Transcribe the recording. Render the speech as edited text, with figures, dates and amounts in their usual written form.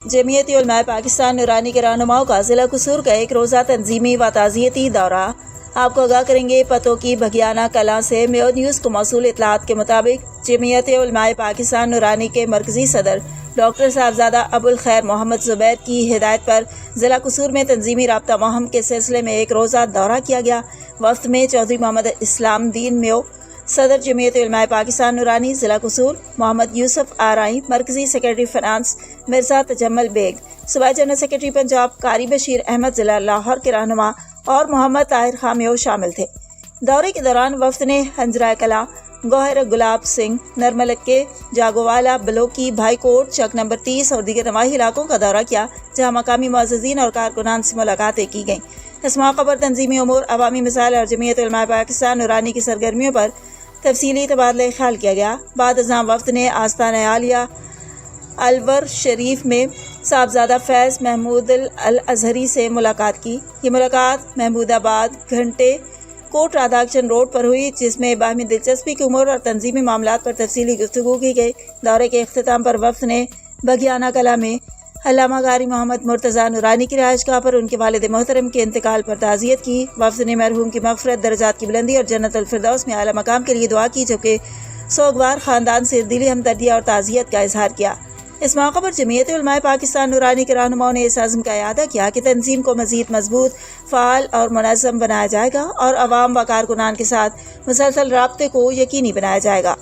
جمعیت علماء پاکستان نورانی کے رہنماؤں کا ضلع قصور کا ایک روزہ تنظیمی و تعزیتی دورہ۔ آپ کو آگاہ کریں گے پتوں کی بھگیانہ کلاں سے میو نیوز کو موصول اطلاعات کے مطابق جمعیت علماء پاکستان نورانی کے مرکزی صدر ڈاکٹر صاحبزادہ ابوالخیر محمد زبیر کی ہدایت پر ضلع قصور میں تنظیمی رابطہ مہم کے سلسلے میں ایک روزہ دورہ کیا گیا۔ وفد میں چودھری محمد اسلام دین میو، صدر جمعیت علماء پاکستان نورانی ضلع قصور محمد یوسف آرائی، مرکزی سیکرٹری فنانس مرزا تجمل بیگ، صوبائی جنرل سیکرٹری پنجاب قاری بشیر احمد ضلع لاہور کے رہنما اور محمد طاہر خان میو شامل تھے۔ دورے کے دوران وفد نے ہنجرہ کلاں، گوہر گلاب سنگھ، نرملکے، جاگووالا، بلوکی، بھائی کوٹ، چک نمبر 30 اور دیگر نواحی علاقوں کا دورہ کیا، جہاں مقامی معززین اور کارکنان سے ملاقاتیں کی گئیں۔ اس موقع پر تنظیمی امور، عوامی مسائل اور جمعیت علماء پاکستان نورانی کی سرگرمیوں پر تفصیلی تبادلہ خیال کیا گیا۔ بعد ازاں وفد نے آستانہ عالیہ الور شریف میں صاحبزادہ فیض محمود الازہری سے ملاقات کی۔ یہ ملاقات محمود آباد گھنٹے کوٹ رادھاکشن روڈ پر ہوئی، جس میں باہمی دلچسپی کے امور اور تنظیمی معاملات پر تفصیلی گفتگو کی گئی۔ دورے کے اختتام پر وفد نے بھگیانہ کلاں میں علامہ قاری محمد مرتضیٰ نورانی کی رہائش گاہ پر ان کے والد محترم کے انتقال پر تعزیت کی۔ وفد نے مرحوم کی مغفرت، درجات کی بلندی اور جنت الفردوس میں اعلیٰ مقام کے لیے دعا کی، جبکہ سوگوار خاندان سے دلی ہمدردی اور تعزیت کا اظہار کیا۔ اس موقع پر جمعیت علماء پاکستان نورانی کے رہنماؤں نے اس عزم کا اعادہ کیا کہ تنظیم کو مزید مضبوط، فعال اور منظم بنایا جائے گا اور عوام و کارکنان کے ساتھ مسلسل رابطے کو یقینی بنایا جائے گا۔